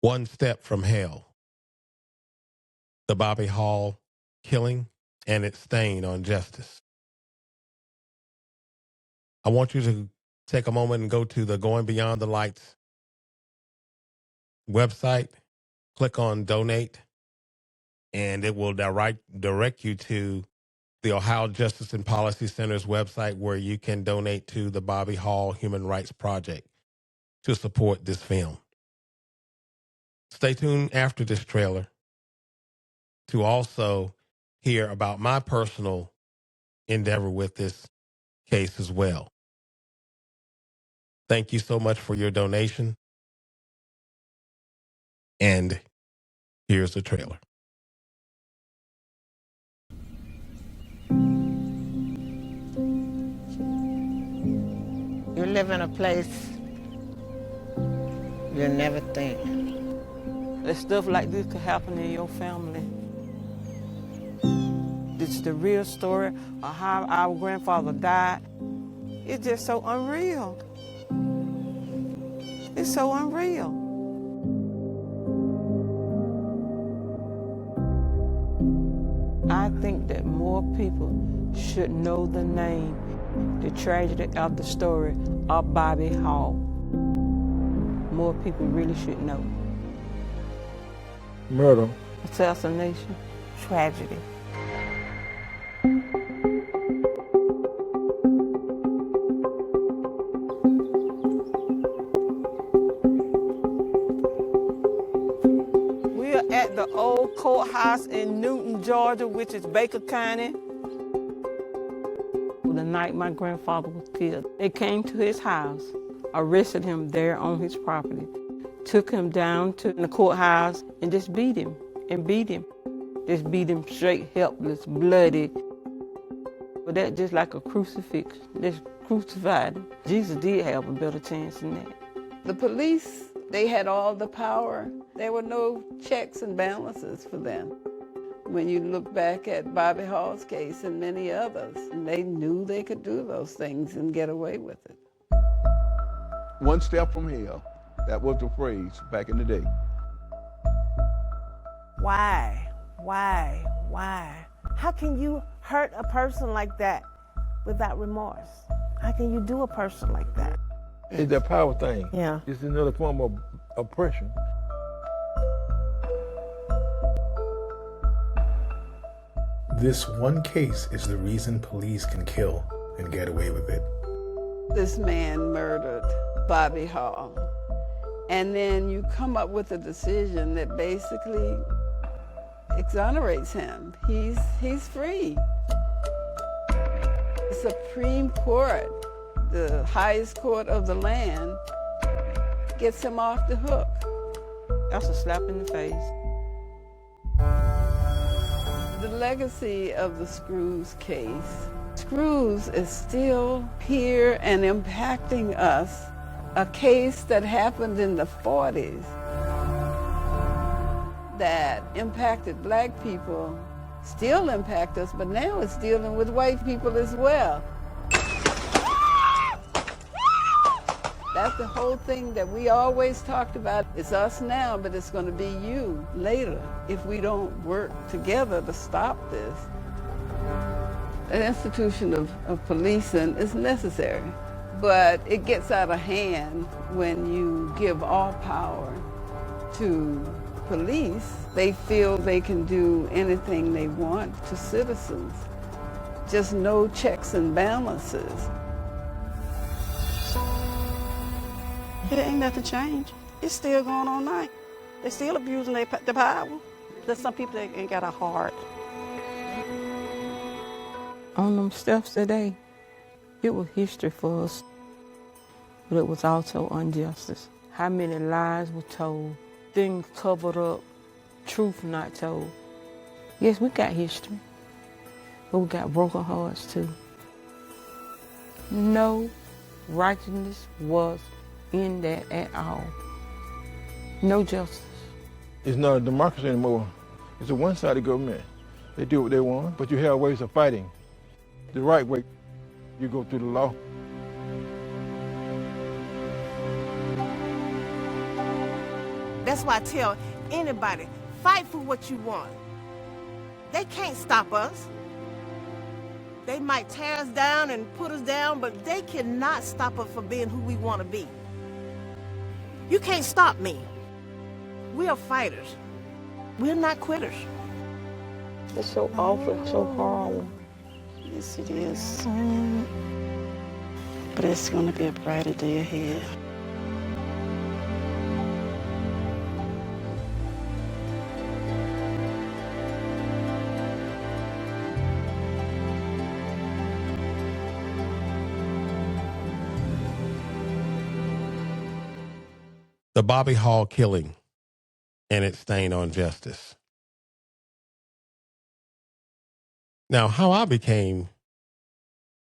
One Step from Hell, the Bobbie Hall killing and its stain on justice. I want you to take a moment and go to the Going Beyond the Lights website, click on donate, and it will direct you to the Ohio Justice and Policy Center's website where you can donate to the Bobbie Hall Human Rights Project to support this film. Stay tuned after this trailer to also hear about my personal endeavor with this case as well. Thank you so much for your donation. And here's the trailer. You live in a place you never think that stuff like this could happen in your family. This is the real story of how our grandfather died. It's just so unreal. It's so unreal. I think that more people should know the name, the tragedy of the story of Bobbie Hall. More people really should know. Murder. Assassination. tragedy. We are at the old courthouse in Newton, Georgia, which is Baker County. The night my grandfather was killed, they came to his house, arrested him there on his property, took him down to the courthouse and just beat him and beat him. Just beat him straight, helpless, bloody. But that just like a crucifix, just crucified him. Jesus did have a better chance than that. The police, they had all the power. There were no checks and balances for them. When you look back at Bobbie Hall's case and many others, they knew they could do those things and get away with it. One step from hell, that was the phrase back in the day. Why? How can you hurt a person like that without remorse? How can you do a person like that? It's that power thing. Yeah. It's another form of oppression. This one case is the reason police can kill and get away with it. This man murdered Bobbie Hall. And then you come up with a decision that basically exonerates him. He's free. The Supreme Court, the highest court of the land, gets him off the hook. That's a slap in the face. The legacy of the Screws case. Screws is still here and impacting us. A case that happened in the 40s that impacted black people still impact us, but now it's dealing with white people as well. That's the whole thing that we always talked about. It's us now, but it's going to be you later if we don't work together to stop this. An institution of policing is necessary, but it gets out of hand when you give all power to police. They feel they can do anything they want to citizens. Just no checks and balances. It ain't nothing changed. It's still going on now. They're still abusing the power. There's some people that ain't got a heart. On them steps today, it was history for us, but it was also injustice. How many lies were told, things covered up, truth not told. Yes, we got history, but we got broken hearts too. No righteousness was in that at all. No justice. It's not a democracy anymore. It's a one-sided government. They do what they want, but you have ways of fighting. The right way, you go through the law. That's why I tell anybody, fight for what you want. They can't stop us. They might tear us down and put us down, but they cannot stop us from being who we want to be. You can't stop me. We are fighters. We're not quitters. It's so awful, so horrible. Yes, it is. But it's going to be a brighter day ahead. The Bobbie Hall killing and its stain on justice. Now, how I became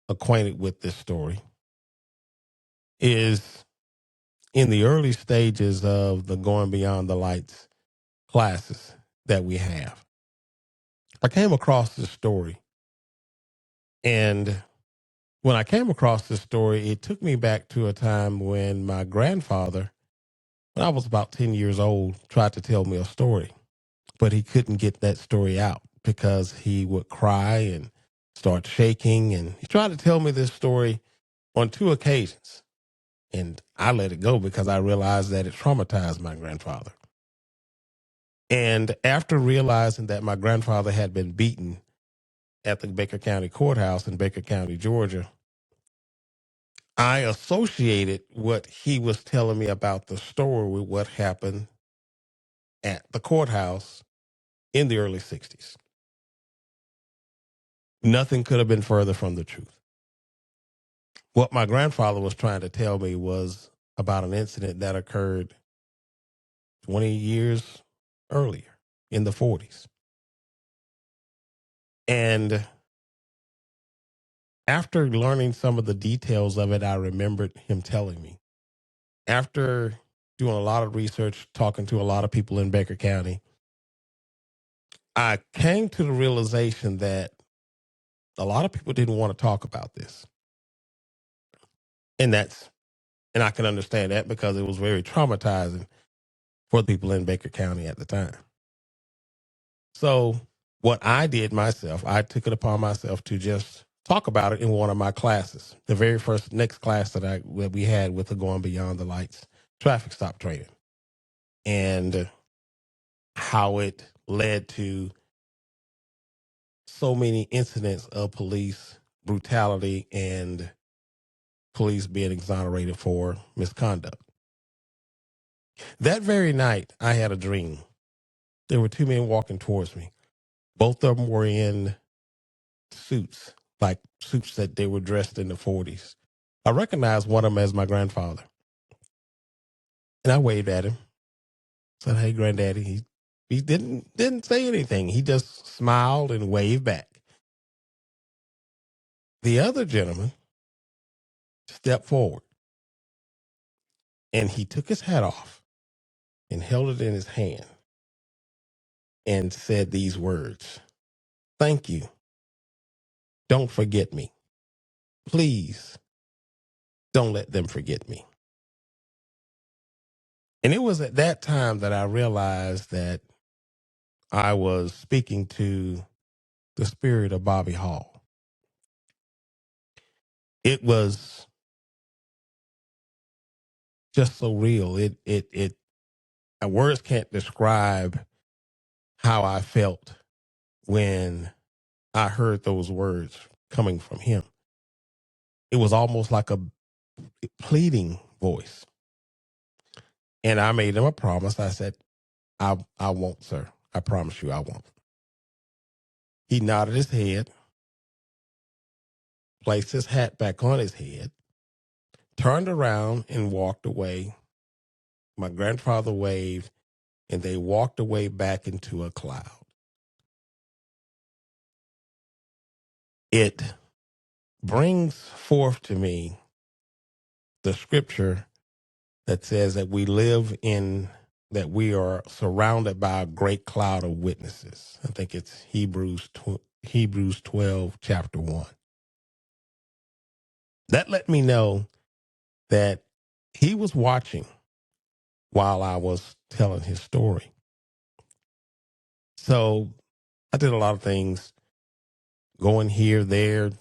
acquainted with this story is in the early stages of the Going Beyond the Lights classes that we have. I came across this story, and when I came across this story, it took me back to a time when my grandfather, when I was about 10 years old, tried to tell me a story, but he couldn't get that story out because he would cry and start shaking. And he tried to tell me this story on 2 occasions. And I let it go because I realized that it traumatized my grandfather. And after realizing that my grandfather had been beaten at the Baker County Courthouse in Baker County, Georgia, I associated what he was telling me about the story with what happened at the courthouse in the early 60s. Nothing could have been further from the truth. What my grandfather was trying to tell me was about an incident that occurred 20 years earlier in the 40s. And after learning some of the details of it, I remembered him telling me. After doing a lot of research, talking to a lot of people in Baker County, I came to the realization that a lot of people didn't want to talk about this. And I can understand that because it was very traumatizing for the people in Baker County at the time. So what I did myself, I took it upon myself to just talk about it in one of my classes. The very first next class that we had with the Going Beyond the Lights traffic stop training, and how it led to so many incidents of police brutality and police being exonerated for misconduct. That very night, I had a dream. There were 2 men walking towards me. Both of them were in suits, like suits that they were dressed in the 40s. I recognized one of them as my grandfather. And I waved at him. Said, "Hey, granddaddy." He didn't say anything. He just smiled and waved back. The other gentleman stepped forward, and he took his hat off and held it in his hand and said these words: "Thank you. Don't forget me. Please don't let them forget me." And it was at that time that I realized that I was speaking to the spirit of Bobbie Hall. It was just so real. Words can't describe how I felt when I heard those words coming from him. It was almost like a pleading voice. And I made him a promise. I said, I won't, sir. I promise you I won't. He nodded his head, placed his hat back on his head, turned around and walked away. My grandfather waved, and they walked away back into a cloud. It brings forth to me the scripture that says that that we are surrounded by a great cloud of witnesses. I think it's Hebrews 12, chapter 1. That let me know that he was watching while I was telling his story. So I did a lot of things, going here, there,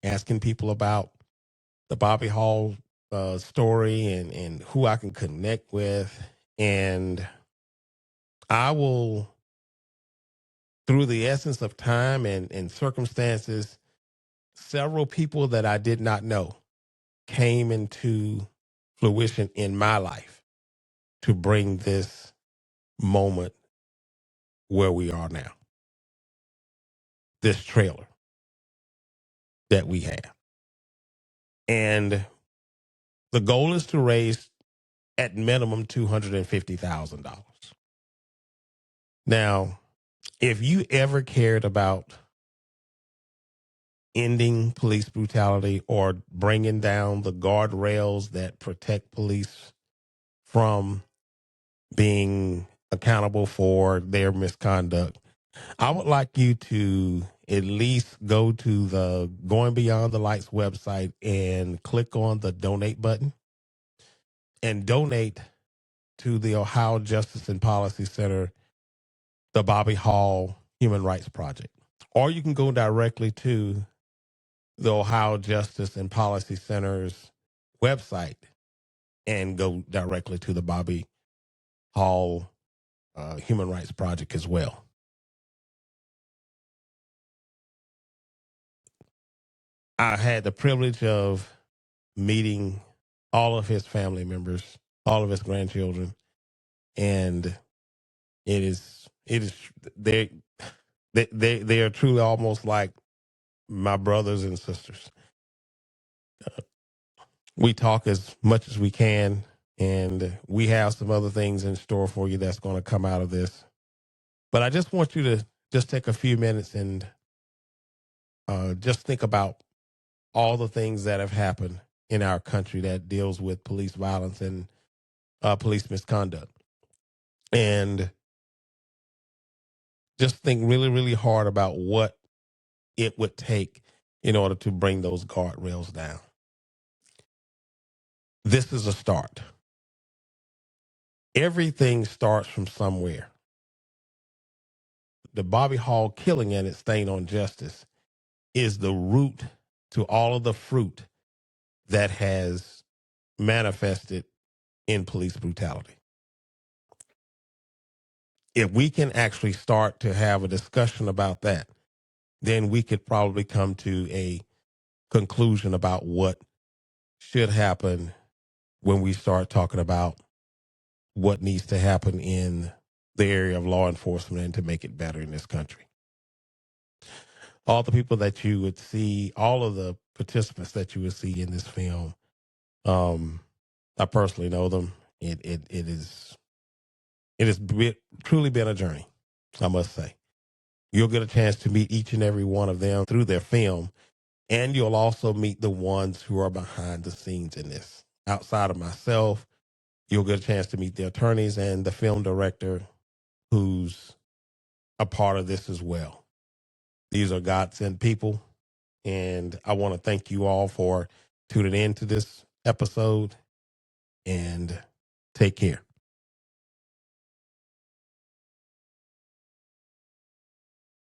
asking people about the Bobbie Hall story and who I can connect with. And I will, through the essence of time and circumstances, several people that I did not know came into fruition in my life to bring this moment where we are now, this trailer that we have. And the goal is to raise at minimum $250,000. Now, if you ever cared about ending police brutality or bringing down the guardrails that protect police from being accountable for their misconduct, I would like you to at least go to the Going Beyond the Lights website and click on the donate button and donate to the Ohio Justice and Policy Center, the Bobbie Hall Human Rights Project. Or you can go directly to the Ohio Justice and Policy Center's website and go directly to the Bobbie Hall Human Rights Project as well. I had the privilege of meeting all of his family members, all of his grandchildren, and it is they are truly almost like my brothers and sisters. We talk as much as we can, and we have some other things in store for you that's going to come out of this. But I just want you to just take a few minutes and just think about all the things that have happened in our country that deals with police violence and police misconduct, and just think really, really hard about what it would take in order to bring those guardrails down. This is a start. Everything starts from somewhere. The Bobbie Hall killing and its stain on justice is the root to all of the fruit that has manifested in police brutality. If we can actually start to have a discussion about that, then we could probably come to a conclusion about what should happen when we start talking about what needs to happen in the area of law enforcement and to make it better in this country. All the people that you would see, all of the participants that you would see in this film, I personally know them. It has truly been a journey, I must say. You'll get a chance to meet each and every one of them through their film, and you'll also meet the ones who are behind the scenes in this. Outside of myself, you'll get a chance to meet the attorneys and the film director who's a part of this as well. These are God-sent people, and I want to thank you all for tuning in to this episode, and take care.